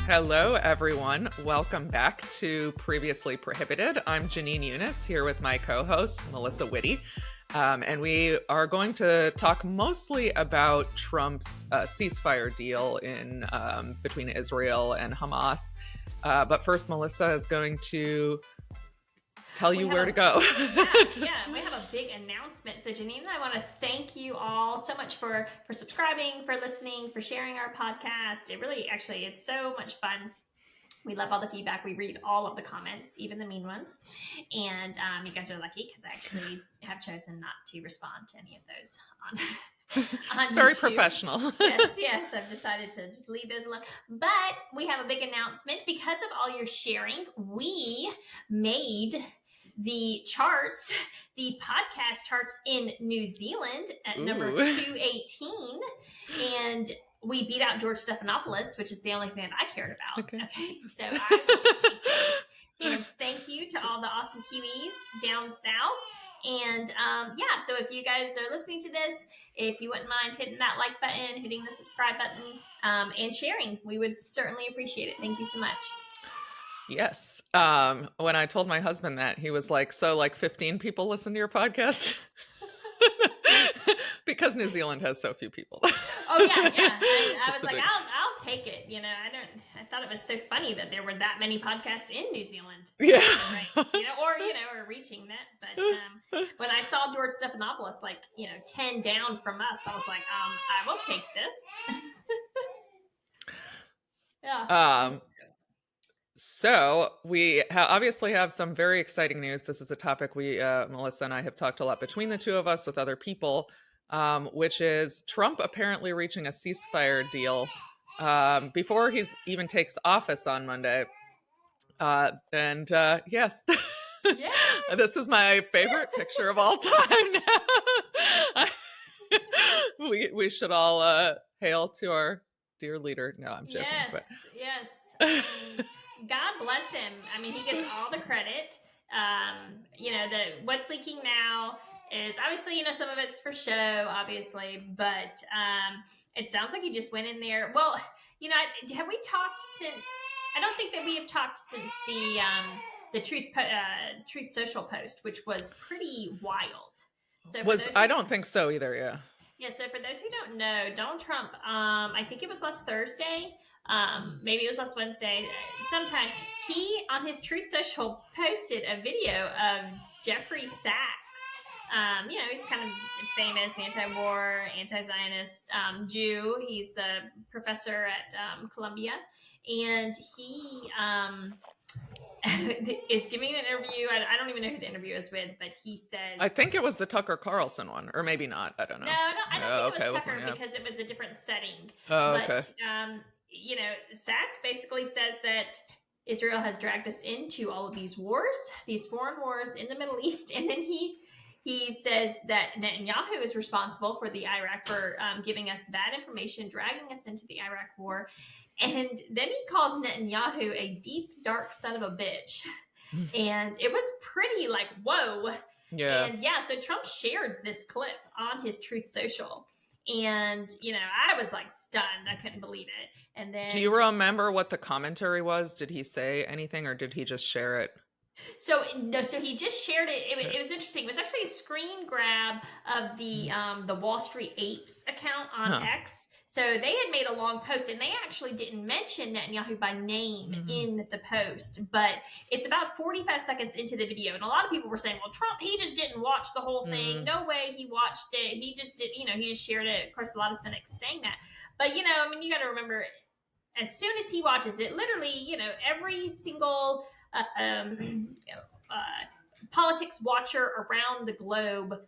Hello, everyone. Welcome back to Previously Prohibited. I'm Jenin Eunice here with my co-host, Melissa Whitty. And we are going to talk mostly about Trump's ceasefire deal between Israel and Hamas. But first, Melissa is going to tell you where to go. Yeah, we have a big announcement. So Jenin and I want to thank you all so much for subscribing, for listening, for sharing our podcast. It's so much fun. We love all the feedback. We read all of the comments, even the mean ones. And you guys are lucky because I actually have chosen not to respond to any of those on It's very YouTube. Professional. Yes, I've decided to just leave those alone. But we have a big announcement. Because of all your sharing, we made the charts, the podcast charts in New Zealand at number 218. And we beat out George Stephanopoulos, which is the only thing that I cared about. Okay. So I will take it. And thank you to all the awesome Kiwis down south. And so if you guys are listening to this, if you wouldn't mind hitting that like button, hitting the subscribe button, and sharing, we would certainly appreciate it. Thank you so much. Yes. When I told my husband that, he was like, so like 15 people listen to your podcast? Because New Zealand has so few people. Oh yeah. I was like, I'll take it. I thought it was so funny that there were that many podcasts in New Zealand. Yeah. Right. Or reaching that. But when I saw George Stephanopoulos, 10 down from us, I was like, I will take this. Yeah. So we obviously have some very exciting news. This is a topic Melissa and I have talked a lot between the two of us with other people, which is Trump apparently reaching a ceasefire deal before he even takes office on Monday. Yes, this is my favorite picture of all time now. we should all hail to our dear leader. No, I'm joking. Yes. God bless him. I mean, he gets all the credit. What's leaking now is obviously, some of it's for show, obviously, but it sounds like he just went in there. Well, have we talked since? I don't think that we have talked since the Truth Social post, which was pretty wild. I don't think so either. Yeah. Yeah. So for those who don't know, Donald Trump, I think it was last Thursday. Maybe it was last Wednesday. Sometime he on his Truth Social posted a video of Jeffrey Sachs. He's kind of famous anti-war, anti-Zionist Jew. He's a professor at Columbia, and he is giving an interview. I don't even know who the interview is with, but he says, I think it was the Tucker Carlson one, or maybe not. I don't know. No, I don't think it was Tucker because it was a different setting. Okay. Sachs basically says that Israel has dragged us into all of these wars, these foreign wars in the Middle East, and then he says that Netanyahu is responsible for giving us bad information, dragging us into the Iraq war. And then he calls Netanyahu a deep, dark son of a bitch. And it was pretty whoa. Yeah. And so Trump shared this clip on his Truth Social. And, I was stunned. I couldn't believe it. And then, do you remember what the commentary was? Did he say anything or did he just share it? So he just shared it. It was interesting. It was actually a screen grab of the Wall Street Apes account on X. So they had made a long post, and they actually didn't mention Netanyahu by name in the post. But it's about 45 seconds into the video, and a lot of people were saying, "Well, Trump, he just didn't watch the whole thing. No way he watched it. He just did. He just shared it." Of course, a lot of cynics saying that, but you got to remember, as soon as he watches it, literally, every single politics watcher around the globe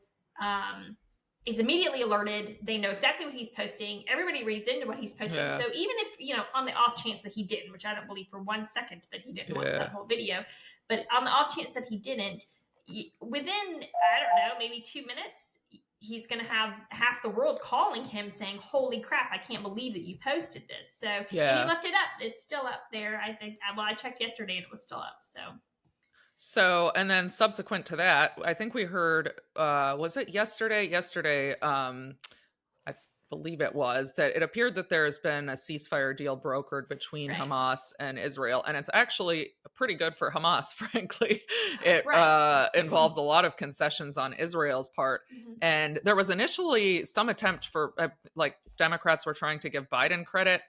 is immediately alerted. They know exactly what he's posting. Everybody reads into what he's posting. Yeah. So even if, on the off chance that he didn't, which I don't believe for 1 second that he didn't watch that whole video, but on the off chance that he didn't, within, I don't know, maybe 2 minutes, he's going to have half the world calling him saying, holy crap, I can't believe that you posted this. So and he left it up. It's still up there. I think, I checked yesterday and it was still up. So, and then subsequent to that, I think we heard, was it yesterday? believe it was, that it appeared that there has been a ceasefire deal brokered between Right. Hamas and Israel, and it's actually pretty good for Hamas, frankly. It Right. involves a lot of concessions on Israel's part. Mhm. And there was initially some attempt for, like, Democrats were trying to give Biden credit,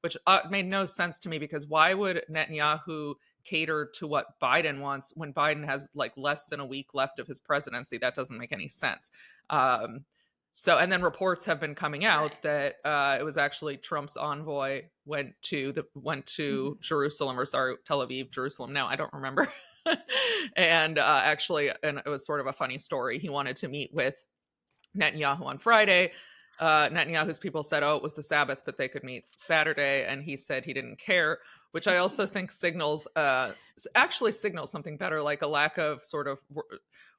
which made no sense to me, because why would Netanyahu cater to what Biden wants when Biden has like less than a week left of his presidency? That doesn't make any sense. Um, so, and then reports have been coming out Right. that it was actually Trump's envoy went to Mhm. Jerusalem, or sorry, Tel Aviv, Jerusalem. Now I don't remember. And and it was sort of a funny story. He wanted to meet with Netanyahu on Friday. Netanyahu's people said, "Oh, it was the Sabbath, but they could meet Saturday," and he said he didn't care, which I also think actually signals something better, like a lack of sort of,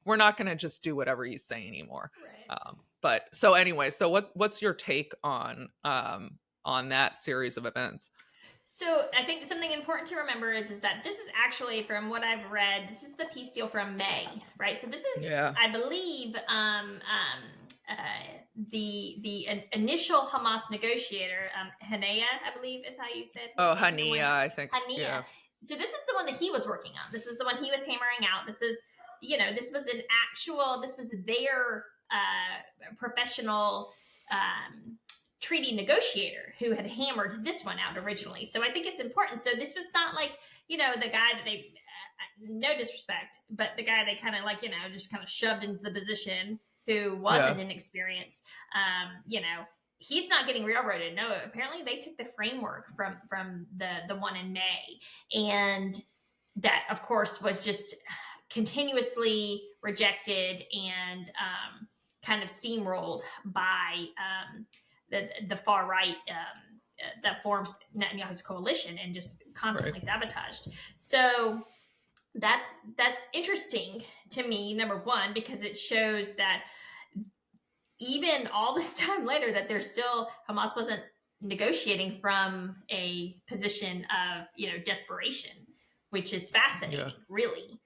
we're not going to just do whatever you say anymore. Right. But so anyway, so what's your take on that series of events? So I think something important to remember is that this is actually, from what I've read, this is the peace deal from May, right? So this is, Yeah. I believe, the initial Hamas negotiator, Hanea, I believe is how you said his name. Hania, I think. Hanea. Yeah. So this is the one that he was working on. This is the one he was hammering out. This is, this was this was their professional treaty negotiator who had hammered this one out originally. So I think it's important. So this was not like, the guy that they, no disrespect, but the guy they kind of like, just kind of shoved into the position, who wasn't inexperienced. He's not getting railroaded. No, apparently they took the framework from the one in May, and that of course was just continuously rejected and kind of steamrolled by the far right that forms Netanyahu's coalition, and just constantly sabotaged. So that's interesting to me, number one, because it shows that even all this time later, that there's still, Hamas wasn't negotiating from a position of desperation, which is fascinating, really.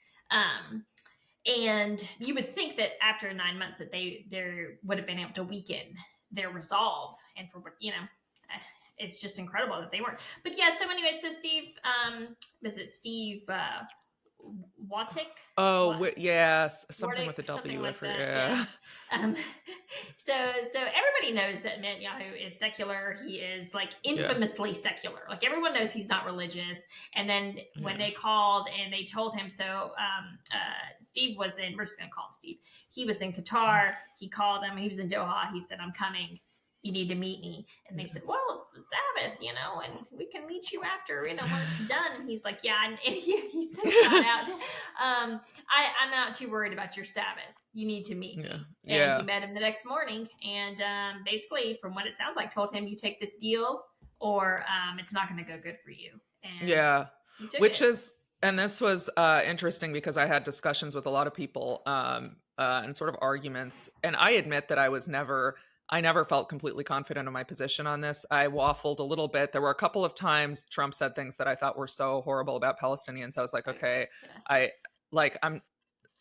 And you would think that after 9 months that they would have been able to weaken their resolve, and for it's just incredible that they weren't. But yeah, so anyway, so Steve, is it Steve Watik? Yes, something Wardick, with the W. something like that. Yeah. So everybody knows that Netanyahu is secular. He is like infamously secular. Like everyone knows he's not religious. And then when they called and they told him, so Steve was in, we're just gonna call him Steve. He was in Qatar. He called him. He was in Doha. He said, "I'm coming. You need to meet me." And they said, "Well, it's the Sabbath, and we can meet you after, when it's done." And he's like, "Yeah." And he said flat out, I'm not too worried about your Sabbath. You need to meet me. And he met him the next morning, and basically, from what it sounds like, told him, "You take this deal, or it's not going to go good for you." And and this was interesting, because I had discussions with a lot of people and sort of arguments, and I admit that I never felt completely confident in my position on this. I waffled a little bit. There were a couple of times Trump said things that I thought were so horrible about Palestinians. I was like, okay,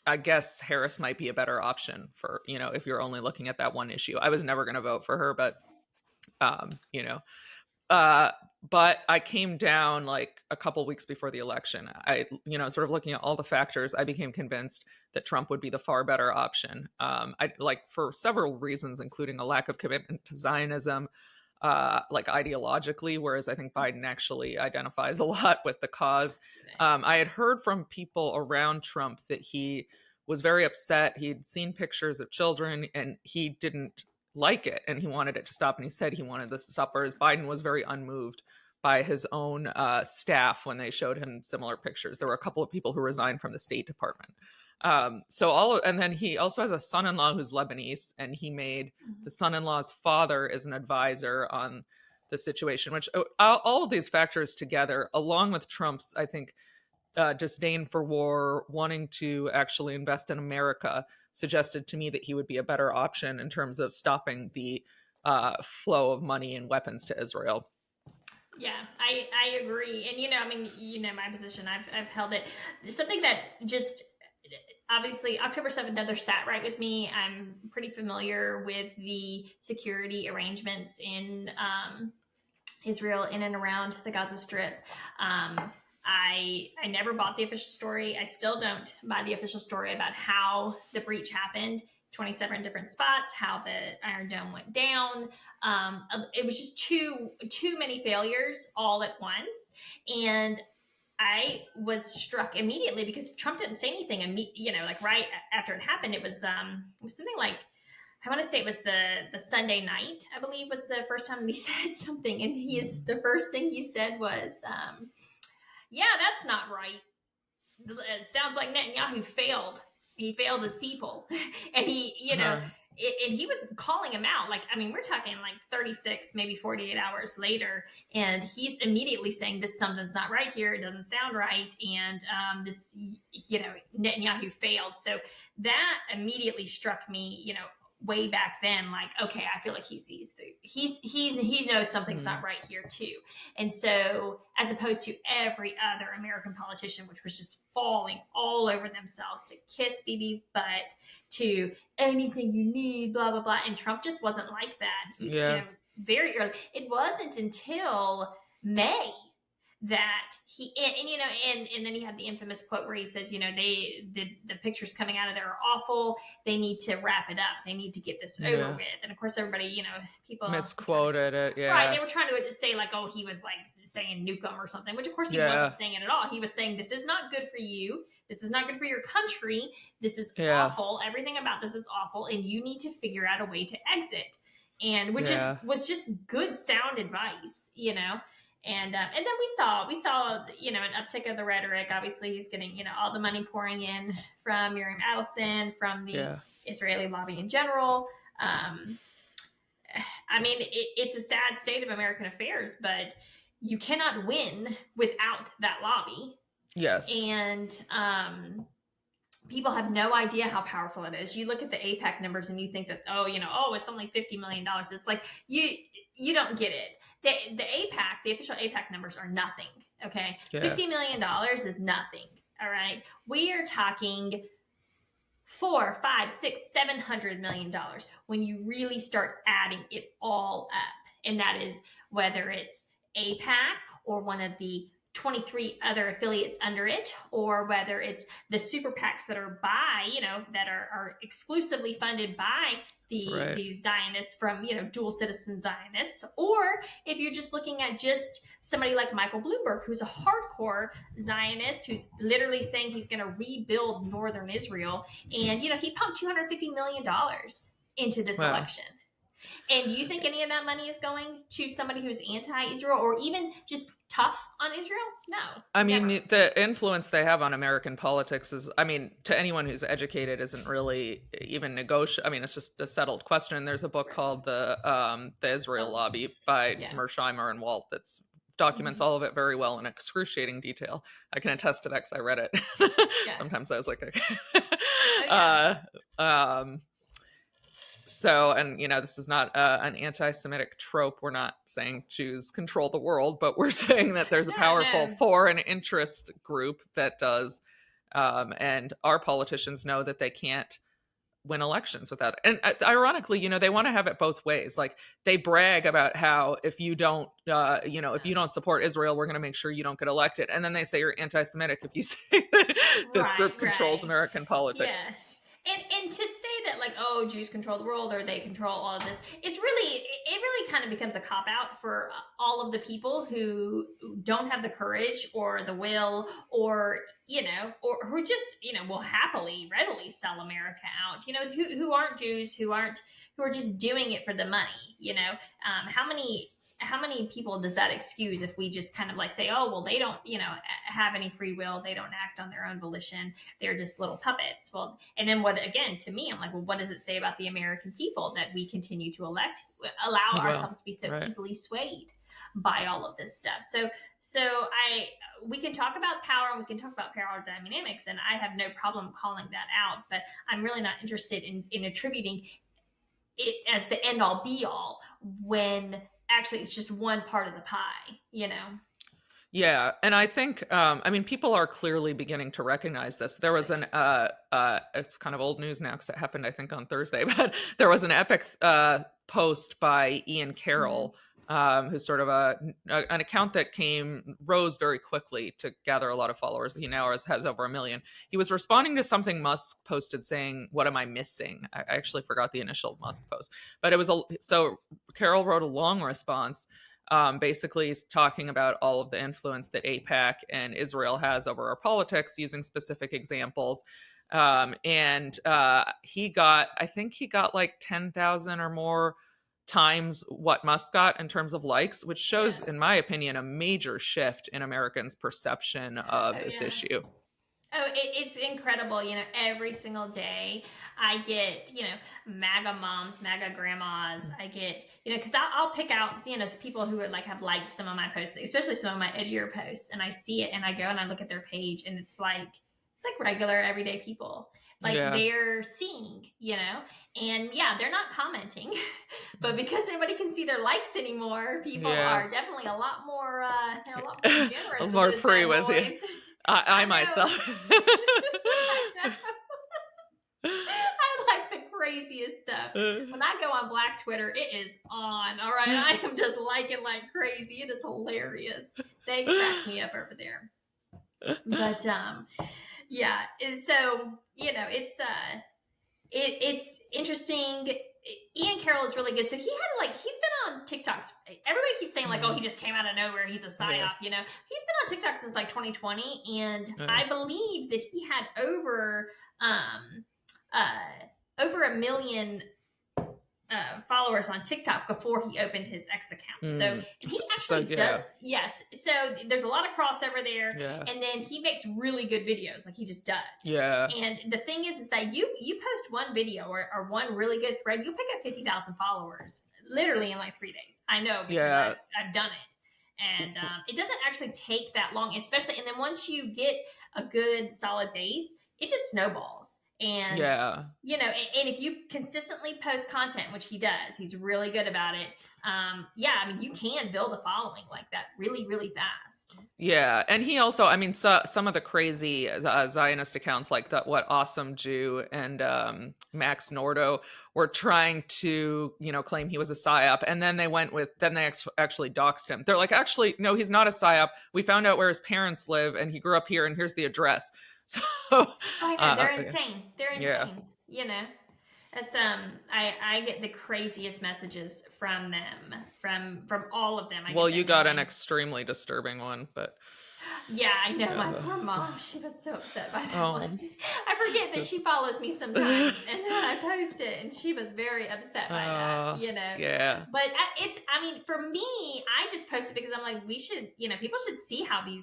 I guess Harris might be a better option for, if you're only looking at that one issue. I was never going to vote for her, but, but I came down like a couple weeks before the election. I, sort of looking at all the factors, I became convinced that Trump would be the far better option. For several reasons, including a lack of commitment to Zionism, like ideologically, whereas I think Biden actually identifies a lot with the cause. I had heard from people around Trump that he was very upset. He'd seen pictures of children and he didn't like it, and he wanted it to stop. And he said he wanted this to stop, whereas Biden was very unmoved by his own staff when they showed him similar pictures. There were a couple of people who resigned from the State Department. And then he also has a son-in-law who's Lebanese, and he made the son-in-law's father as an advisor on the situation, which all of these factors together, along with Trump's, I think, disdain for war, wanting to actually invest in America, suggested to me that he would be a better option in terms of stopping the flow of money and weapons to Israel. Yeah, I agree. And, my position, I've held it. Something that just, obviously October 7th never sat right with me. I'm pretty familiar with the security arrangements in Israel in and around the Gaza Strip. I never bought the official story. I still don't buy the official story about how the breach happened. 27 different spots, how the Iron Dome went down. It was just too many failures all at once, and I was struck immediately because Trump didn't say anything. Like right after it happened, it was something like, I want to say it was the Sunday night, I believe, was the first time that he said something, and the first thing he said was, "Yeah, that's not right. It sounds like Netanyahu failed. He failed his people," and and he was calling him out. Like, I mean, we're talking like 36, maybe 48 hours later, and he's immediately saying something's not right here. It doesn't sound right, and Netanyahu failed. So that immediately struck me, way back then, like, okay, I feel like he sees through. He knows something's not right here too. And so, as opposed to every other American politician, which was just falling all over themselves to kiss Bibi's butt, to anything you need, blah blah blah, and Trump just wasn't like that. Very early. It wasn't until May that and then he had the infamous quote where he says, the pictures coming out of there are awful. They need to wrap it up. They need to get this over with. And of course, everybody, people misquoted it. Yeah. Right. They were trying to say like, oh, he was like saying nuke 'em or something, which of course he wasn't saying it at all. He was saying, this is not good for you. This is not good for your country. This is awful. Everything about this is awful. And you need to figure out a way to exit. And was just good sound advice, And then we saw an uptick of the rhetoric. Obviously, he's getting all the money pouring in from Miriam Adelson, from the Israeli lobby in general. I mean, it's a sad state of American affairs, but you cannot win without that lobby. Yes, and people have no idea how powerful it is. You look at the AIPAC numbers and you think that it's only $50 million. It's like you don't get it. The AIPAC, the official AIPAC numbers are nothing. Okay. Yeah. $50 million is nothing. All right. We are talking $400, $500, $600, $700 million when you really start adding it all up. And that is whether it's AIPAC or one of the 23 other affiliates under it, or whether it's the super PACs that are that are exclusively funded by the Zionists from, dual citizen Zionists, or if you're just looking at just somebody like Michael Bloomberg, who's a hardcore Zionist, who's literally saying he's going to rebuild northern Israel. And, he pumped $250 million into this election. And you think any of that money is going to somebody who's anti-Israel or even just tough on Israel? No. I mean, the influence they have on American politics is, to anyone who's educated, isn't really even negotiable. I mean, it's just a settled question. There's a book called The Israel Lobby by Mersheimer and Walt that documents all of it very well in excruciating detail. I can attest to that because I read it. Sometimes I was like, okay. So, and this is not an anti-Semitic trope. We're not saying Jews control the world, but we're saying that there's a powerful foreign interest group that does, and our politicians know that they can't win elections without it. And ironically, they want to have it both ways. Like, they brag about how if you don't support Israel, we're going to make sure you don't get elected. And then they say you're anti-Semitic if you say that this group controls American politics. Yeah. And to say that, like, oh, Jews control the world or they control all of this, it really kind of becomes a cop-out for all of the people who don't have the courage or the will or who just, will readily sell America out, who aren't Jews, who are just doing it for the money, how many people does that excuse if we just kind of like say, oh, well, they don't, have any free will. They don't act on their own volition. They're just little puppets. Well, and then to me, I'm like, well, what does it say about the American people that we continue to allow ourselves to be so easily swayed by all of this stuff? So we can talk about power and we can talk about power dynamics, and I have no problem calling that out, but I'm really not interested in attributing it as the end all be all when actually it's just one part of the pie, Yeah, and I think I mean people are clearly beginning to recognize this. There was an it's kind of old news now because it happened I think on Thursday, but there was an epic post by Ian Mhm. Carroll, who's sort of an account that rose very quickly to gather a lot of followers. He now has over 1 million. He was responding to something Musk posted saying, "What am I missing?" I actually forgot the initial Musk post, but it was so Carroll wrote a long response, basically talking about all of the influence that AIPAC and Israel has over our politics, using specific examples. And I think he got like 10,000 or more times what Musk got in terms of likes, which Yeah. shows, in my opinion, a major shift in Americans' perception of Oh this yeah. issue. Oh, it's incredible. Every single day I get, MAGA moms, MAGA grandmas. I get, because I'll pick out, people who are like have liked some of my posts, especially some of my edgier posts, and I see it and I go and I look at their page and it's like regular everyday people. Like Yeah. they're seeing, and yeah, they're not commenting, but because nobody can see their likes anymore, people Yeah. are definitely a lot more, they're a lot more A generous little with more those free bad with you. boys. I I know. myself. I know. I like the craziest stuff. When I go on Black Twitter, it is on. All right, I am just liking like crazy. It is hilarious. They crack me up over there. But yeah. So it's interesting. Ian Carroll is really good. So he's been on TikToks. Everybody keeps saying like, oh, he just came out of nowhere. He's a psyop. Yeah. He's been on TikTok since like 2020, and Yeah. I believe that he had over 1 million followers on TikTok before he opened his X account. So he actually does. Yes. So there's a lot of crossover there. Yeah. And then he makes really good videos, like he just does. Yeah. And the thing is that you post one video or one really good thread, you pick up 50,000 followers literally in like 3 days. I know because I've done it. And it doesn't actually take that long, especially. And then once you get a good solid base, it just snowballs. And and if you consistently post content, which he does, he's really good about it. You can build a following like that really, really fast. Yeah, and he also, I mean, some of the crazy Zionist accounts like that, what Awesome Jew and Max Nordo were trying to, claim he was a psyop, and then they actually doxed him. They're like, actually, no, he's not a psyop. We found out where his parents live, and he grew up here, and here's the address. So I know they're insane. They're insane. That's I get the craziest messages from them, from all of them. You got an extremely disturbing one, but yeah, I know. My poor mom, she was so upset by that one. I forget that she follows me sometimes, and then I post it, and she was very upset by that. Yeah. But for me, I just posted because I'm like, we should, people should see how these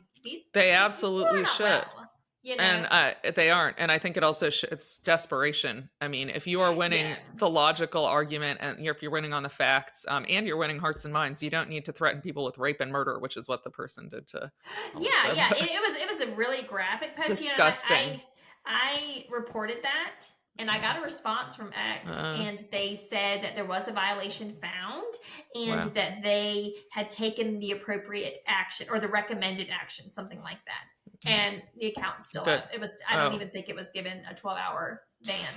they absolutely should. Well. And they aren't. And I think it also it's desperation. I mean, if you are winning the logical argument, and if you're winning on the facts, and you're winning hearts and minds, you don't need to threaten people with rape and murder, which is what the person did to. It was a really graphic post. Disgusting. I reported that, and I got a response from X, and they said that there was a violation found, and that they had taken the appropriate action or the recommended action, something like that. And the account's still up. It was. I don't even think it was given a 12-hour ban.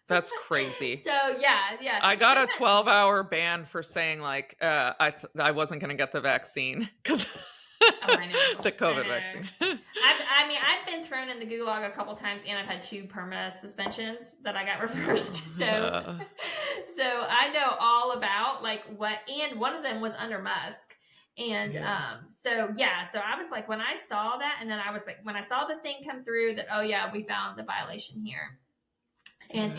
That's crazy. So yeah. I got a 12-hour ban for saying like I wasn't going to get the vaccine because I know. The COVID vaccine. I've been thrown in the gulag a couple times, and I've had 2 perma suspensions that I got reversed. So I know all about like what, and one of them was under Musk. And so I was like, when I saw that, and then I was like, when I saw the thing come through that, oh yeah, we found the violation here. And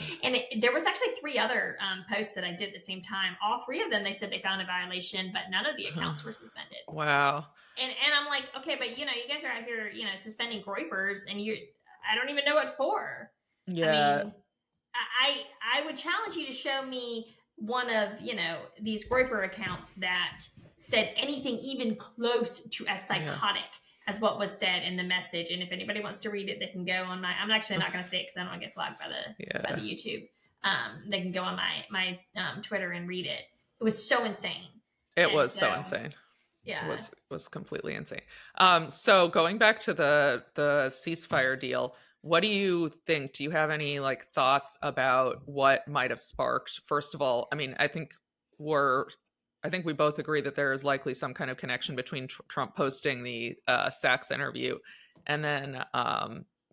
there was actually 3 other posts that I did at the same time. All 3 of them, they said they found a violation, but none of the accounts were suspended. Wow. And I'm like, okay, but you guys are out here, suspending groypers, and I don't even know what for. Yeah. I mean, I would challenge you to show me one of, these groyper accounts that said anything even close to as psychotic as what was said in the message. And if anybody wants to read it, they can go on I'm actually not going to say it because I don't want to get flagged by the YouTube. They can go on my Twitter and read it. It was so insane. It was so insane. Yeah. was completely insane. So going back to the ceasefire deal, what do you think? Do you have any like thoughts about what might have sparked? First of all, I mean, I think we both agree that there is likely some kind of connection between Trump posting the Sachs interview and then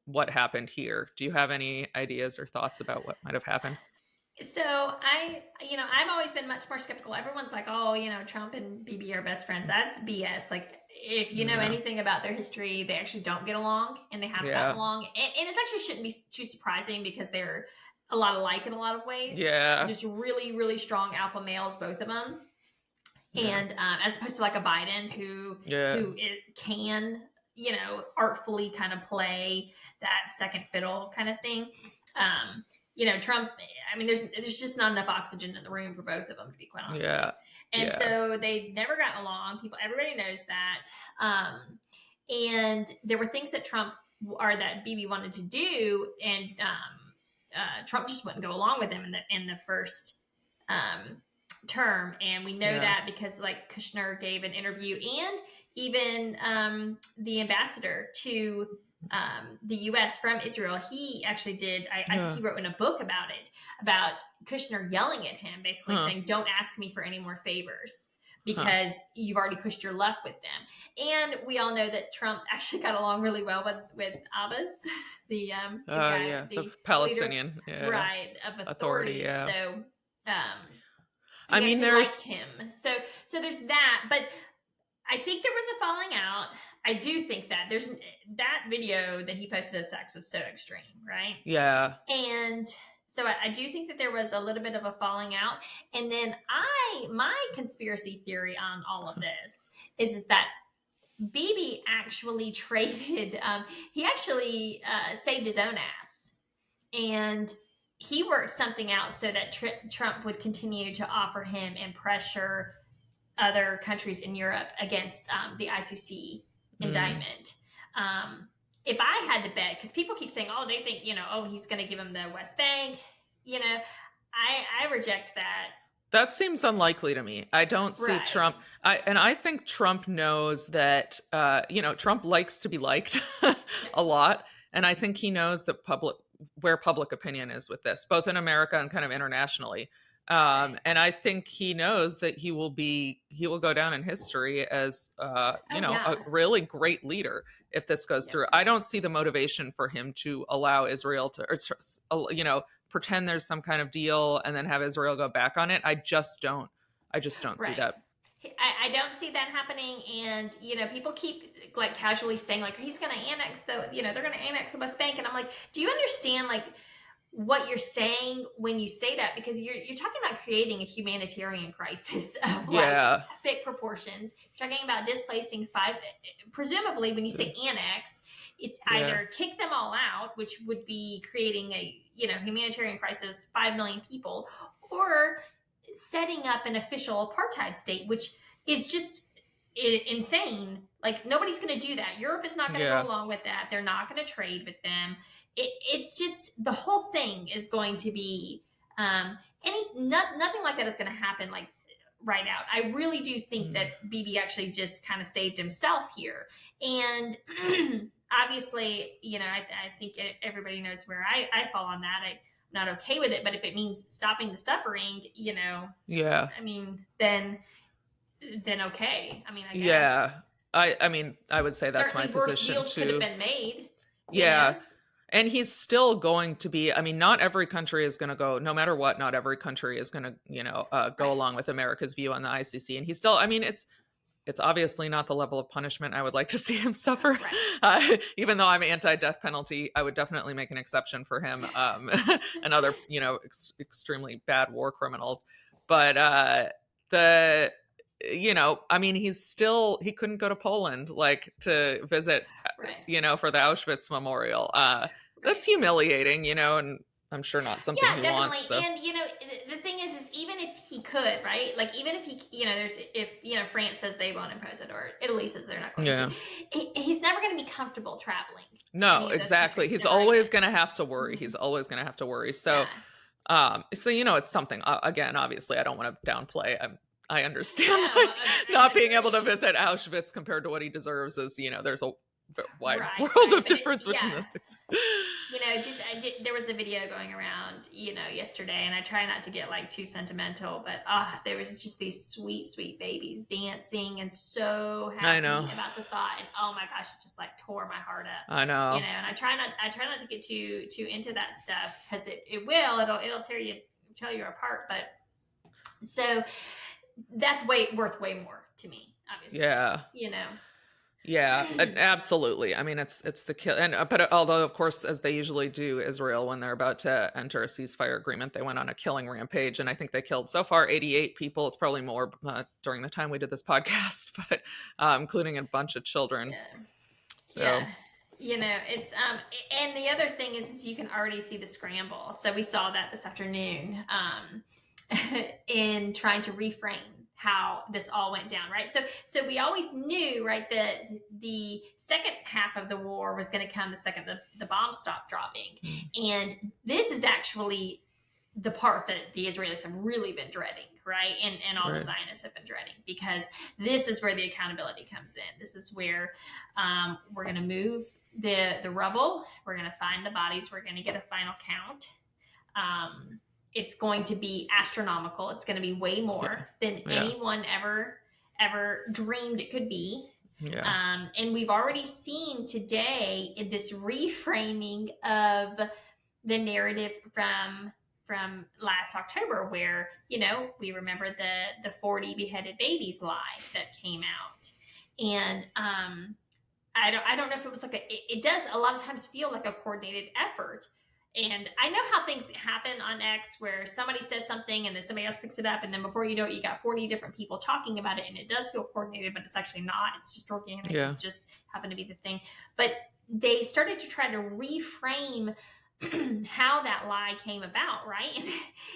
what happened here. Do you have any ideas or thoughts about what might have happened? So I've always been much more skeptical. Everyone's like, oh, Trump and Bibi are best friends. That's BS. Like, if you know Yeah. anything about their history, they actually don't get along, and they haven't gotten Yeah. along. And it actually shouldn't be too surprising because they're a lot alike in a lot of ways. Yeah. Just really, really strong alpha males, both of them. Yeah. And as opposed to like a Biden who can, artfully kind of play that second fiddle kind of thing. Trump, I mean, there's just not enough oxygen in the room for both of them, to be quite honest with you. And so they've never gotten along. Everybody knows that. And there were things that that Bibi wanted to do, and Trump just wouldn't go along with him in the first term. And we know that because like Kushner gave an interview, and even the ambassador to the U.S. from Israel, he actually did. I think he wrote in a book about it, about Kushner yelling at him, basically saying, "Don't ask me for any more favors because you've already pushed your luck with them." And we all know that Trump actually got along really well with Abbas, the Palestinian leader, right, of authority. Yeah. So, I mean, liked him. So there's that, but I think there was a falling out. I do think that there's that video that he posted at Sachs was so extreme, right? Yeah. And so I do think that there was a little bit of a falling out. And then my conspiracy theory on all of this is that Bibi actually traded, he actually saved his own ass. And he worked something out so that Trump would continue to offer him and pressure other countries in Europe against the ICC indictment. If I had to bet, because people keep saying, oh, they think, he's going to give him the West Bank, I reject that. That seems unlikely to me. I don't see Trump. I think Trump knows that, Trump likes to be liked a lot. And I think he knows that where public opinion is with this, both in America and kind of internationally. And I think he knows that he will go down in history as, a really great leader if this goes through. I don't see the motivation for him to allow Israel to, pretend there's some kind of deal and then have Israel go back on it. I just don't see that. I don't see that happening. And, people keep like casually saying like, he's going to annex they're going to annex the West Bank. And I'm like, do you understand like what you're saying when you say that? Because you're talking about creating a humanitarian crisis of big proportions. You're talking about displacing presumably when you say annex, it's either kick them all out, which would be creating a, humanitarian crisis, 5 million people, or setting up an official apartheid state, which is just insane. Like, nobody's going to do that. Europe is not going to go along with that. They're not going to trade with them. It's just, the whole thing is going to be, nothing like that is going to happen like right out. I really do think that Bibi actually just kind of saved himself here. And obviously, I think everybody knows where I fall on that. I'm not okay with it, but if it means stopping the suffering, I mean, then okay. I mean, I guess. Yeah. I would say that's my position deals too. Could have been made. Yeah. And he's still going to be, not every country is going to go, no matter what, not every country is going to, go along with America's view on the ICC. And he's still, it's obviously not the level of punishment I would like to see him suffer. Right. Even though I'm anti-death penalty, I would definitely make an exception for him and other, extremely bad war criminals. But he couldn't go to Poland, to visit, for the Auschwitz memorial. That's humiliating, and I'm sure not something he definitely. wants. So. And, the thing is even if he could, right? Like, even if he, if France says they won't impose it, or Italy says they're not going to, he's never going to be comfortable traveling. No, exactly. He's always going to have to worry. He's always going to have to worry. So, it's something, again, obviously I don't want to downplay. I understand No, not being able to visit Auschwitz compared to what he deserves is, there's a wide world of But difference between those things. There was a video going around, yesterday, and I try not to get like too sentimental, but there was just these sweet, sweet babies dancing and so happy about the thought, and oh my gosh, it just like tore my heart up. I know. And I try not to get too into that stuff, because it'll tear you apart. But so that's worth way more to me, obviously. Yeah. Yeah, absolutely. I mean, it's the kill. But although, of course, as they usually do, Israel, when they're about to enter a ceasefire agreement, they went on a killing rampage, and I think they killed so far 88 people. It's probably more during the time we did this podcast, but including a bunch of children. Yeah. So. Yeah. It's and the other thing is you can already see the scramble. So we saw that this afternoon in trying to reframe how this all went down, right? So we always knew, right, that the second half of the war was going to come the second the bombs stopped dropping. And this is actually the part that the Israelis have really been dreading, right? And all the Zionists have been dreading, because this is where the accountability comes in. This is where we're going to move the rubble. We're going to find the bodies. We're going to get a final count. It's going to be astronomical. It's going to be way more than anyone ever dreamed it could be. Yeah. And we've already seen today this reframing of the narrative from last October, where, we remember the 40 beheaded babies lie that came out. And I don't know if it was it does a lot of times feel like a coordinated effort. And I know how things happen on X, where somebody says something and then somebody else picks it up, and then before you know it, you got 40 different people talking about it, and it does feel coordinated, but it's actually not. It's just organic. Yeah. It just happened to be the thing. But they started to try to reframe how that lie came about, right?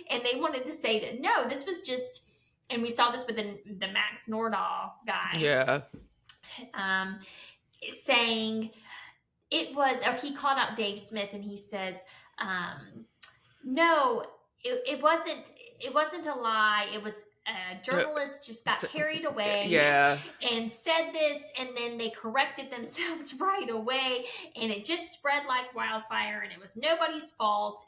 And they wanted to say that, no, this was just, and we saw this with the Max Nordau guy. Yeah. Saying it was, or he called out Dave Smith, and he says, no, it wasn't a lie. It was a journalist just got carried away and said this, and then they corrected themselves right away, and it just spread like wildfire, and it was nobody's fault.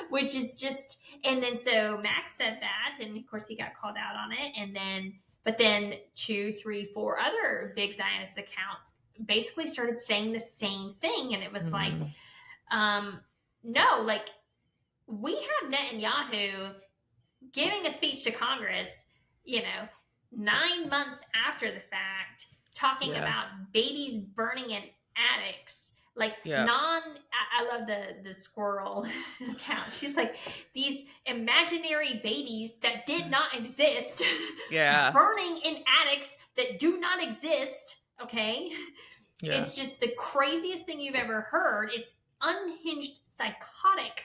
Which is just, and then so Max said that, and of course he got called out on it, but then 2, 3, 4 other big Zionist accounts basically started saying the same thing. And it was like, no, like, we have Netanyahu giving a speech to Congress, 9 months after the fact, talking about babies burning in attics. Like, I love the squirrel account. She's like, these imaginary babies that did not exist, burning in attics that do not exist. Okay. Yeah. It's just the craziest thing you've ever heard. It's unhinged, psychotic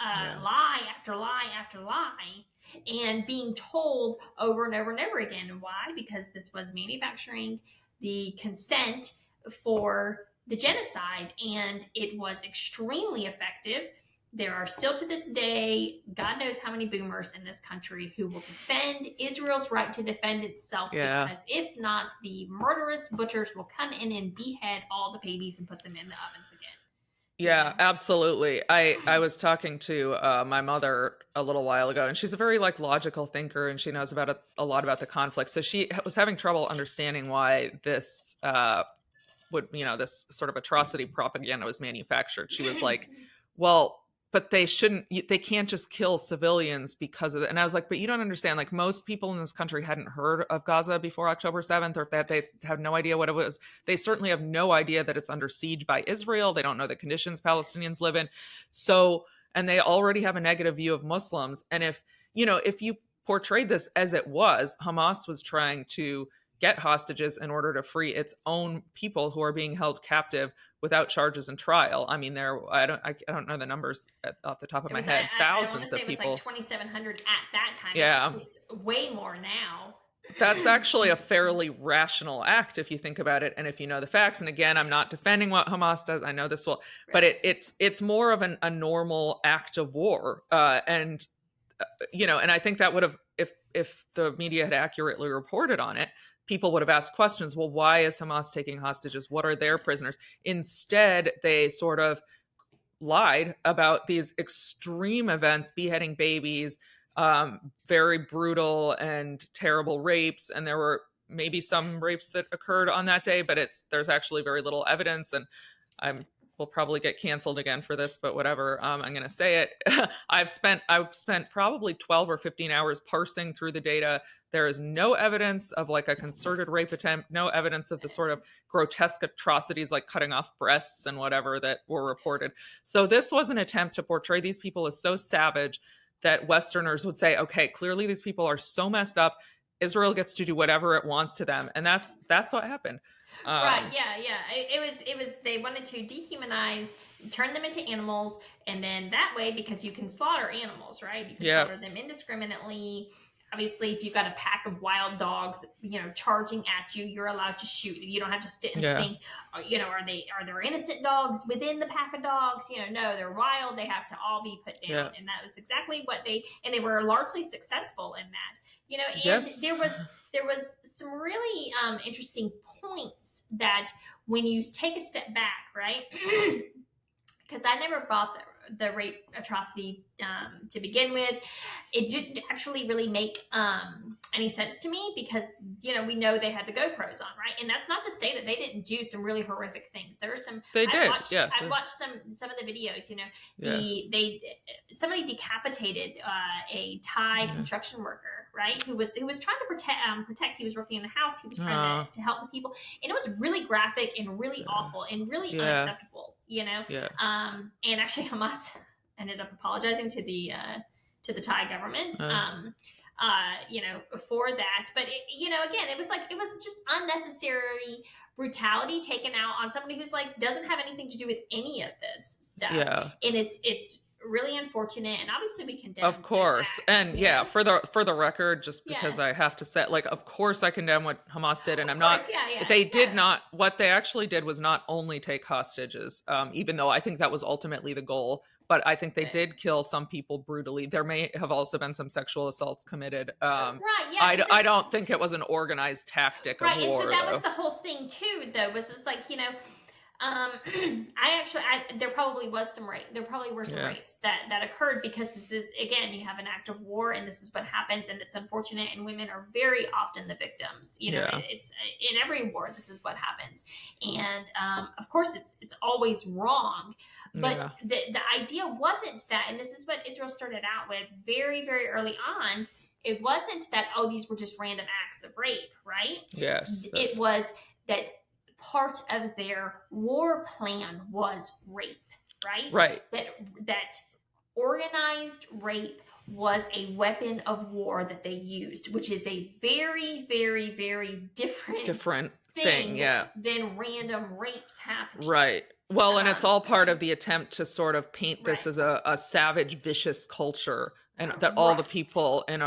lie after lie after lie, and being told over and over and over again. And why? Because this was manufacturing the consent for the genocide, and it was extremely effective. There are still to this day, God knows how many boomers in this country who will defend Israel's right to defend itself, because if not, the murderous butchers will come in and behead all the babies and put them in the ovens again. Yeah, absolutely. I was talking to my mother a little while ago, and she's a very logical thinker, and she knows about a lot about the conflict. So she was having trouble understanding why this this sort of atrocity propaganda was manufactured. She was like, well, but they can't just kill civilians because of it. And I was like, but you don't understand. Like, most people in this country hadn't heard of Gaza before October 7th, or if they have no idea what it was. They certainly have no idea that it's under siege by Israel. They don't know the conditions Palestinians live in. So, and they already have a negative view of Muslims. And if you portrayed this as it was, Hamas was trying to get hostages in order to free its own people who are being held captive without charges and trial. I mean, I don't know the numbers off the top of my head. Thousands of people. It was like 2,700 at that time. Yeah, it's way more now. That's actually a fairly rational act if you think about it, and if you know the facts. And again, I'm not defending what Hamas does. I know this will, but it's more of a normal act of war, and I think that would have, if the media had accurately reported on it, people would have asked questions. Well, why is Hamas taking hostages? What are their prisoners? Instead, they sort of lied about these extreme events, beheading babies, very brutal and terrible rapes. And there were maybe some rapes that occurred on that day, but there's actually very little evidence. And we'll probably get canceled again for this, but whatever. I'm going to say it. I've spent probably 12 or 15 hours parsing through the data. There is no evidence of like a concerted rape attempt, no evidence of the sort of grotesque atrocities like cutting off breasts and whatever that were reported. So this was an attempt to portray these people as so savage that Westerners would say, okay, clearly these people are so messed up. Israel gets to do whatever it wants to them. And that's what happened. Right. Yeah. It was, they wanted to dehumanize, turn them into animals. And then that way, because you can slaughter animals, right? You can slaughter them indiscriminately. Obviously, if you've got a pack of wild dogs, charging at you, you're allowed to shoot. You don't have to sit and think, are there innocent dogs within the pack of dogs? No, they're wild. They have to all be put down. Yeah. And that was exactly what they were largely successful in that. And yes. there was some really interesting points that when you take a step back, right? Because I never bought the rape atrocity to begin with. It didn't actually really make any sense to me because, we know they had the GoPros on, right? And that's not to say that they didn't do some really horrific things. There were some. I watched some of the videos. Somebody decapitated a Thai construction worker, right? Who was trying to protect. He was working in the house. He was trying to help the people, and it was really graphic and really awful and really unacceptable. And actually Hamas ended up apologizing to the Thai government, for that. But again, it was just unnecessary brutality taken out on somebody who's like doesn't have anything to do with any of this stuff. Yeah. And it's really unfortunate, and obviously we condemn. Of course, and for the record, just because I have to say, like, of course I condemn what Hamas did, and I'm not. They did not. What they actually did was not only take hostages, even though I think that was ultimately the goal. But I think they did kill some people brutally. There may have also been some sexual assaults committed. I don't think it was an organized tactic of war. Right, and so that was the whole thing too. Though was just like there probably was some rape. There probably were some rapes that occurred because this is, again, you have an act of war and this is what happens, and it's unfortunate, and women are very often the victims. It's in every war, this is what happens. And of course it's always wrong, but the idea wasn't that, and this is what Israel started out with very, very early on. It wasn't that, these were just random acts of rape, right? Yes. It was that part of their war plan was rape, right? Right. That organized rape was a weapon of war that they used, which is a very, very, very different thing than random rapes happening. Right. Well, and it's all part of the attempt to sort of paint this as a savage, vicious culture, and that all the people in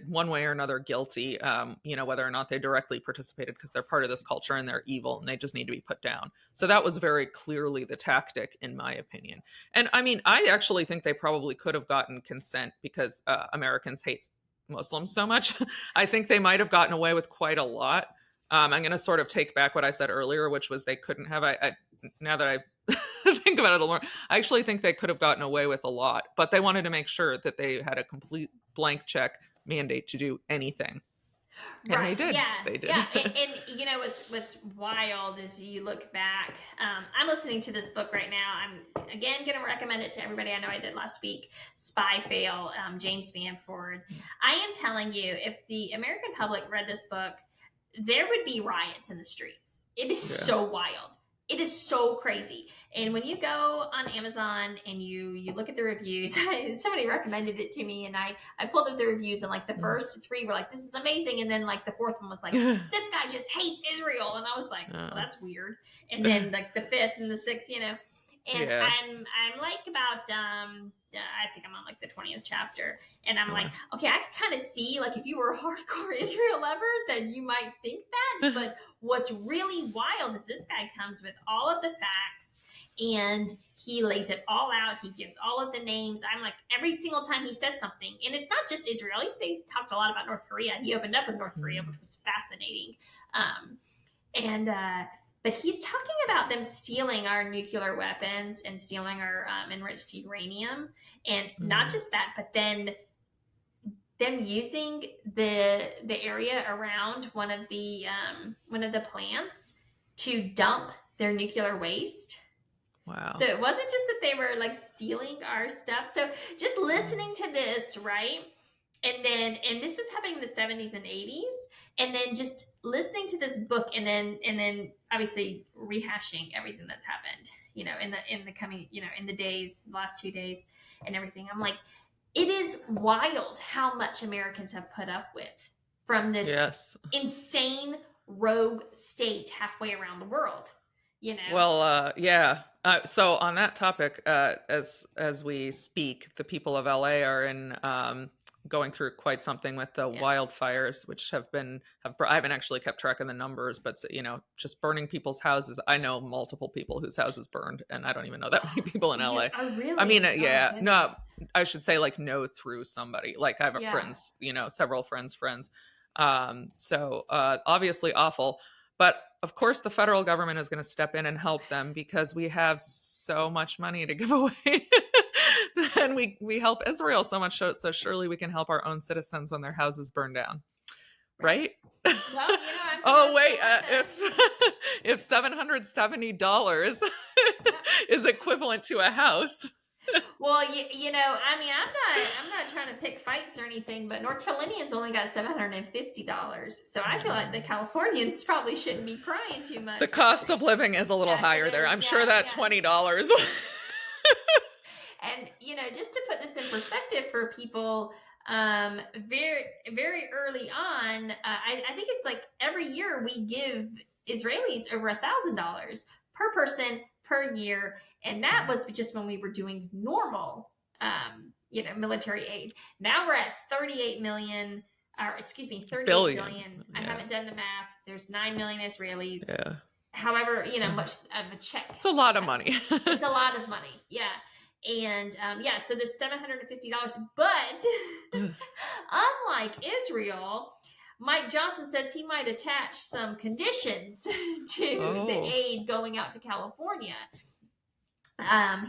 one way or another guilty, whether or not they directly participated, because they're part of this culture and they're evil and they just need to be put down. So that was very clearly the tactic, in my opinion. And I mean, I actually think they probably could have gotten consent because Americans hate Muslims so much. I think they might have gotten away with quite a lot. I'm going to sort of take back what I said earlier, which was they couldn't have. Now that I think about it a little more, I actually think they could have gotten away with a lot, but they wanted to make sure that they had a complete blank check mandate to do anything. And they did. Yeah. They did. Yeah. And what's wild is you look back. I'm listening to this book right now. I'm again going to recommend it to everybody. I know I did last week. Spy Fail, James Manford. I am telling you, if the American public read this book, there would be riots in the streets. It is so wild. It is so crazy. And when you go on Amazon and you look at the reviews, somebody recommended it to me, and I pulled up the reviews, and like the first 3 were like, this is amazing. And then like the 4th one was like, this guy just hates Israel. And I was like, well, that's weird. And then like the 5th and the 6th, and I'm like about, I think I'm on like the 20th chapter, and I'm like, okay, I can kind of see, like, if you were a hardcore Israel lover, then you might think that, but what's really wild is this guy comes with all of the facts, and he lays it all out. He gives all of the names. I'm like, every single time he says something, and it's not just Israel. He talked a lot about North Korea. He opened up with North Korea, which was fascinating. But he's talking about them stealing our nuclear weapons and stealing our enriched uranium, and not just that, but then them using the area around one of the plants to dump their nuclear waste. Wow. So it wasn't just that they were like stealing our stuff. So just listening to this, right? And this was happening in the 70s and 80s. And then just listening to this book and then obviously rehashing everything that's happened, in the coming, in the days, the last 2 days and everything. I'm like, it is wild how much Americans have put up with from this insane rogue state halfway around the world, Well, yeah. So on that topic, as we speak, the people of LA are in going through quite something with the wildfires, which I haven't actually kept track of the numbers, but just burning people's houses. I know multiple people whose houses burned, and I don't even know that many people in LA. Oh, really? I mean, no, I should say like know through somebody. Like I have friends, several friends. So obviously awful. But of course, the federal government is going to step in and help them because we have so much money to give away. And we help Israel so much, so surely we can help our own citizens when their houses burn down, right? Well, oh wait, if $770 is equivalent to a house. Well, I mean, I'm not trying to pick fights or anything, but North Carolinians only got $750, so I feel like the Californians probably shouldn't be crying too much. The cost of living is a little higher there. I'm sure that $20. And just to put this in perspective for people, very very early on, I think it's like every year we give Israelis over $1,000 per person per year, and that was just when we were doing normal military aid. Now we're at 38 million, or excuse me, 38 billion. I haven't done the math. There's 9 million Israelis. However, much of a check. It's a lot of money. It's a lot of money. Yeah. And so this $750, but unlike Israel, Mike Johnson says he might attach some conditions to the aid going out to California.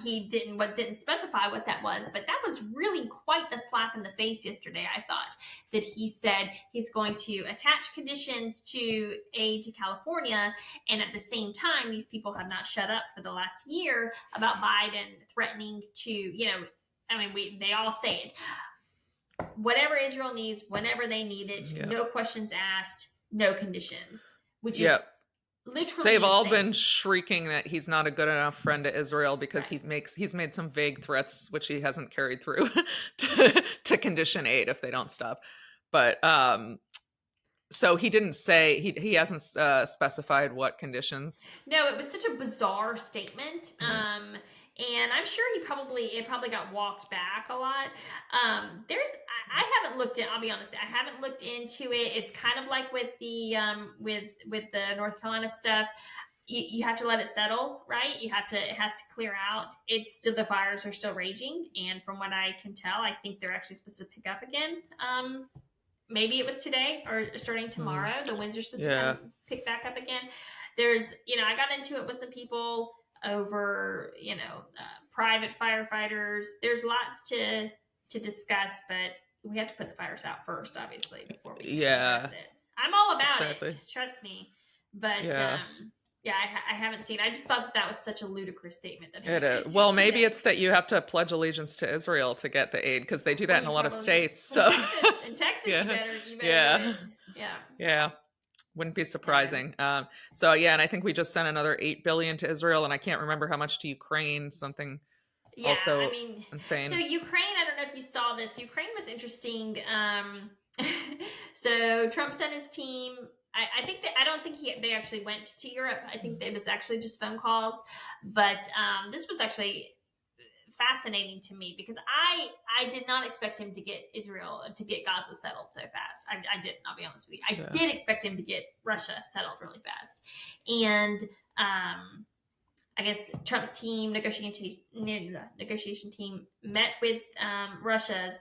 He didn't specify what that was, but that was really quite the slap in the face yesterday. I thought that he said he's going to attach conditions to aid to California, and at the same time, these people have not shut up for the last year about Biden threatening to, they all say it. Whatever Israel needs, whenever they need it, no questions asked, no conditions, which is literally they've all insane. been shrieking that he's not a good enough friend to Israel because he's made some vague threats which he hasn't carried through to condition aid if they don't stop. But so he didn't say, he hasn't specified what conditions. No, it was such a bizarre statement. And I'm sure it probably got walked back a lot. I haven't looked at, I'll be honest, I haven't looked into it. It's kind of like with the with the North Carolina stuff. You have to let it settle, right? It has to clear out. The fires are still raging. And from what I can tell, I think they're actually supposed to pick up again. Maybe it was today or starting tomorrow. The winds are supposed to pick back up again. There's, I got into it with some people over, private firefighters. There's lots to discuss, but we have to put the fires out first, obviously, before we address it. I'm all about it, trust me. But I haven't seen. I just thought that was such a ludicrous statement. Well, maybe it's that you have to pledge allegiance to Israel to get the aid, because they do that in a lot of states. So in Texas, you better do it. Yeah. Wouldn't be surprising. And I think we just sent another $8 billion to Israel, and I can't remember how much to Ukraine. Something also insane. So Ukraine, I don't know if you saw this. Ukraine was interesting. So Trump sent his team. I don't think they actually went to Europe. I think it was actually just phone calls. But this was actually fascinating to me because I did not expect him to get Gaza settled so fast. I didn't, I'll be honest with you. I did expect him to get Russia settled really fast. And I guess Trump's team, negotiation team, met with Russia's,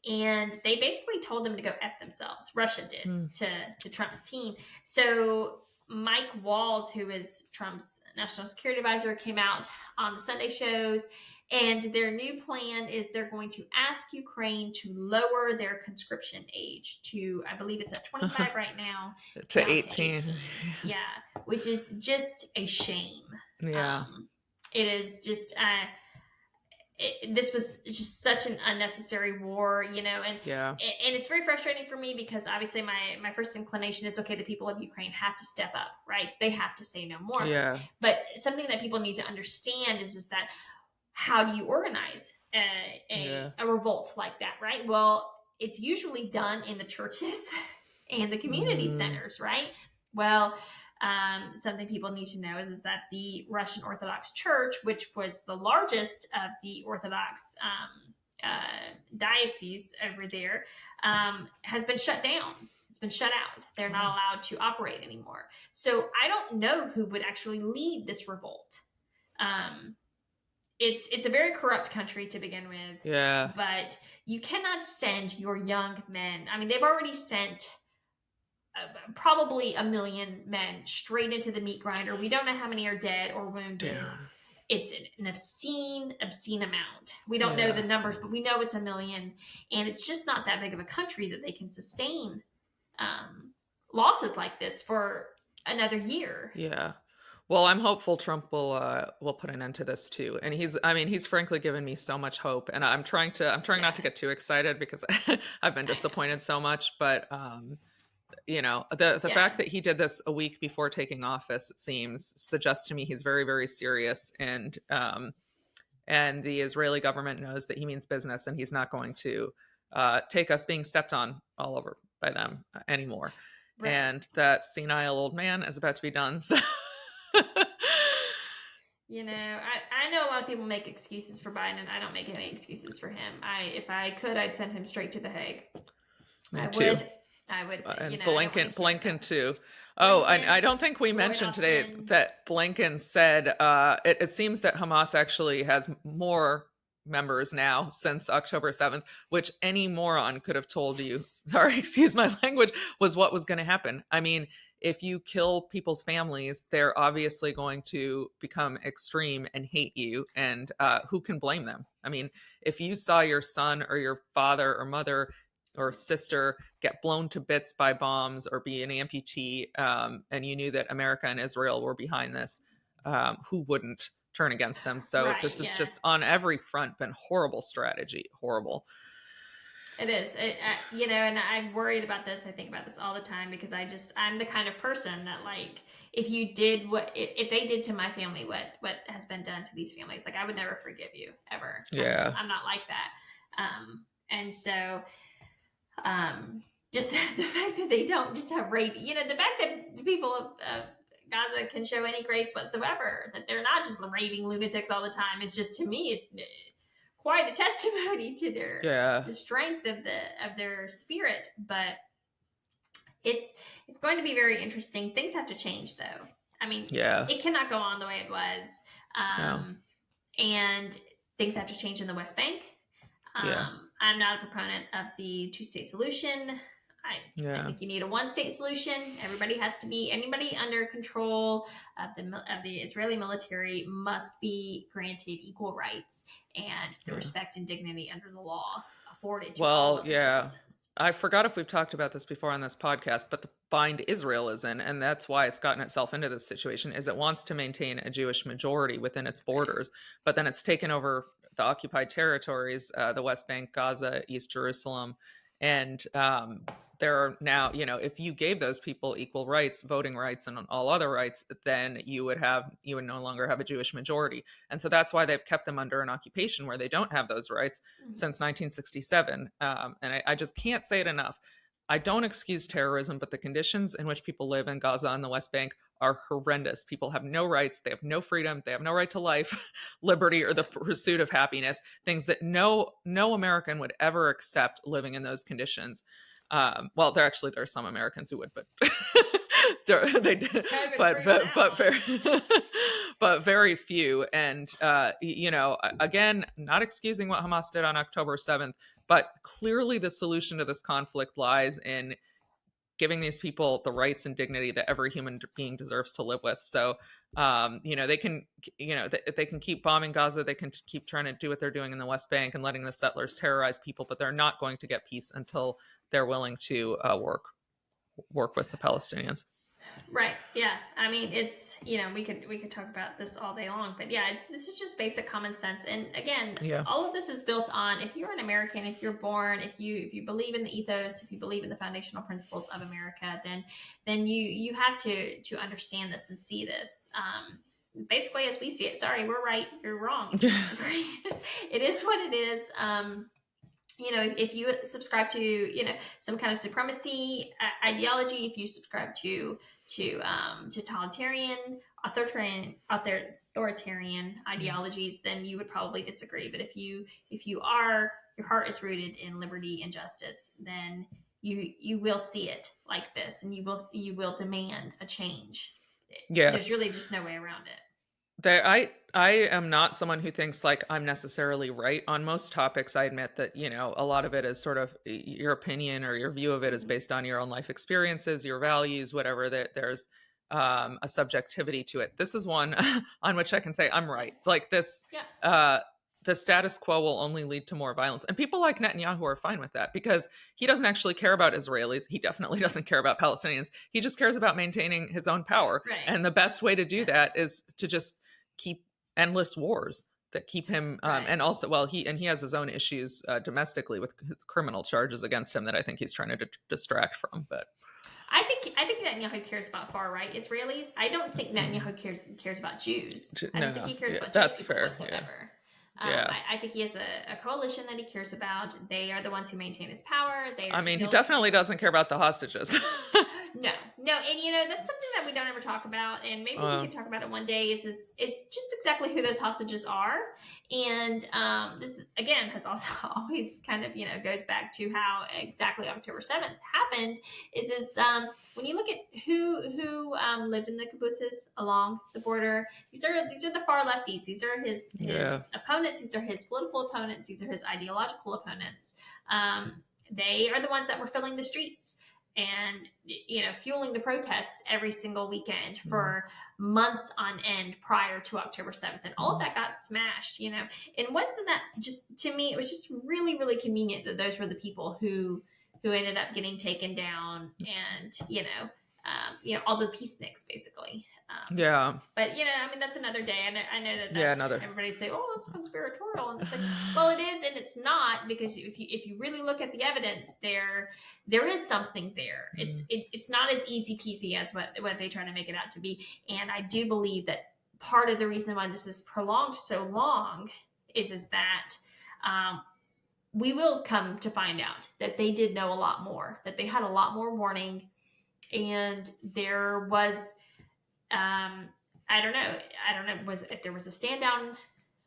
and they basically told them to go F themselves. Russia did to Trump's team. So Mike Walls, who is Trump's national security advisor, came out on the Sunday shows, and their new plan is they're going to ask Ukraine to lower their conscription age to, I believe it's at 25 right now, to 18. Yeah, which is just a shame. Yeah. It is just, this was just such an unnecessary war, you know, and it's very frustrating for me because obviously my first inclination is, okay, the people of Ukraine have to step up, right? They have to say no more. Yeah. But something that people need to understand is that how do you organize a revolt like that, right? Well, it's usually done in the churches and the community centers, right? Well, something people need to know is that the Russian Orthodox Church, which was the largest of the Orthodox dioceses over there, has been shut down. It's been shut out. They're not allowed to operate anymore. So I don't know who would actually lead this revolt. It's a very corrupt country to begin with. Yeah. But you cannot send your young men. I mean, they've already sent probably 1 million men straight into the meat grinder. We don't know how many are dead or wounded. Damn. It's an obscene amount. We don't know the numbers, but we know it's 1 million. And it's just not that big of a country that they can sustain losses like this for another year. Yeah. Well, I'm hopeful Trump will put an end to this too. And he's frankly given me so much hope. And I'm trying not to get too excited because I've been disappointed so much. But you know, the fact that he did this a week before taking office, it seems, suggests to me he's very, very serious. And the Israeli government knows that he means business, and he's not going to take us being stepped on all over by them anymore. Right. And that senile old man is about to be done. So. You know, I know a lot of people make excuses for Biden, and I don't make any excuses for him. If I could, I'd send him straight to The Hague. I would. And Blinken too. Oh, and I don't think we mentioned today that Blinken said it seems that Hamas actually has more members now since October 7th, which any moron could have told you, sorry, excuse my language, was what was going to happen. I mean, if you kill people's families, they're obviously going to become extreme and hate you. And who can blame them? I mean, if you saw your son or your father or mother or sister get blown to bits by bombs or be an amputee, and you knew that America and Israel were behind this, who wouldn't turn against them? So this is just on every front been horrible strategy, horrible. It is, you know, and I'm worried about this. I think about this all the time because I'm the kind of person that, like, if they did to my family what has been done to these families, like, I would never forgive you ever. Yeah. I'm not like that. And so, just the fact that they don't just have rape, you know, the fact that the people of Gaza can show any grace whatsoever, that they're not just raving lunatics all the time, is just, to me, quite a testimony to the strength of their spirit. But it's going to be very interesting. Things have to change, though. I mean, it cannot go on the way it was. And things have to change in the West Bank. I'm not a proponent of the two-state solution. I think you need a one-state solution. Anybody under control of the Israeli military must be granted equal rights and the respect and dignity under the law afforded to all of the citizens. I forgot if we've talked about this before on this podcast, but the bind Israel is in, and that's why it's gotten itself into this situation, is it wants to maintain a Jewish majority within its borders, but then it's taken over the occupied territories, the West Bank, Gaza, East Jerusalem. And there are now, you know, if you gave those people equal rights, voting rights, and all other rights, then you would no longer have a Jewish majority. And so that's why they've kept them under an occupation where they don't have those rights since 1967. And I just can't say it enough. I don't excuse terrorism, but the conditions in which people live in Gaza and the West Bank are horrendous. People have no rights. They have no freedom. They have no right to life, liberty, or the pursuit of happiness, things that no American would ever accept living in those conditions. Well, there are some Americans who would, but but but very few. And, again, not excusing what Hamas did on October 7th, but clearly the solution to this conflict lies in giving these people the rights and dignity that every human being deserves to live with. So, they can, they can keep bombing Gaza. They can keep trying to do what they're doing in the West Bank and letting the settlers terrorize people, but they're not going to get peace until they're willing to work with the Palestinians. Right. Yeah. I mean, it's, we could talk about this all day long, but yeah, this is just basic common sense. And again, all of this is built on, if you're an American, if you're born, if you believe in the ethos, if you believe in the foundational principles of America, then you have to understand this and see this. Basically, as we see it, sorry, we're right, you're wrong. Disagree. It is what it is. If you subscribe to, some kind of supremacy ideology, if you subscribe to totalitarian, authoritarian ideologies, then you would probably disagree. But if your heart is rooted in liberty and justice, then you will see it like this, and you will demand a change. Yes. There's really just no way around it. I am not someone who thinks like I'm necessarily right on most topics. I admit that, a lot of it is sort of your opinion or your view of it is based on your own life experiences, your values, whatever. There's a subjectivity to it. This is one on which I can say I'm right. Like this, the status quo will only lead to more violence. And people like Netanyahu are fine with that because he doesn't actually care about Israelis. He definitely doesn't care about Palestinians. He just cares about maintaining his own power. Right. And the best way to do that is to just keep endless wars that keep him and also he has his own issues domestically with criminal charges against him that I think he's trying to distract from. But I think Netanyahu cares about far right Israelis. I don't think Netanyahu cares about Jews. I don't think he cares about Jewish people whatsoever. I think he has a coalition that he cares about. They are the ones who maintain his power. He definitely doesn't care about the hostages. No, and that's something that we don't ever talk about, and maybe we can talk about it one day. Is just exactly who those hostages are, and this again has also always kind of goes back to how exactly October 7th happened. Is when you look at who lived in the kibbutzes along the border, these are the far lefties. These are his opponents. These are his political opponents. These are his ideological opponents. They are the ones that were filling the streets and fueling the protests every single weekend for months on end prior to October 7th, and all of that got smashed. And what's in that? Just to me, it was just really, really convenient that those were the people who ended up getting taken down, and all the peaceniks basically. But that's another day. I know that everybody say, oh, it's conspiratorial, and it's like, well, it is and it's not, because if you really look at the evidence, there is something there. It's not as easy peasy as what they try to make it out to be. And I do believe that part of the reason why this is prolonged so long is that we will come to find out that they did know a lot more, that they had a lot more warning, and there was I don't know if there was a stand down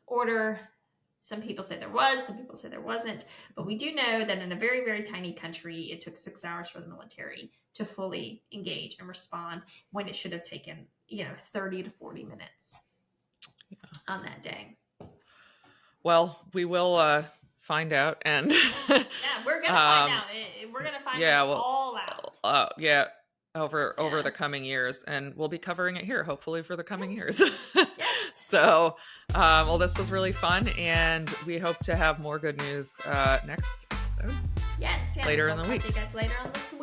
order. Some people say there was, some people say there wasn't, but we do know that in a very, very tiny country, it took 6 hours for the military to fully engage and respond when it should have taken 30 to 40 minutes on that day. Well, we will find out, and we're gonna find out. We're gonna find all out. Over the coming years, and we'll be covering it here hopefully for the coming years. So this was really fun, and we hope to have more good news next episode. Yes, later in the week. See you guys later on this week.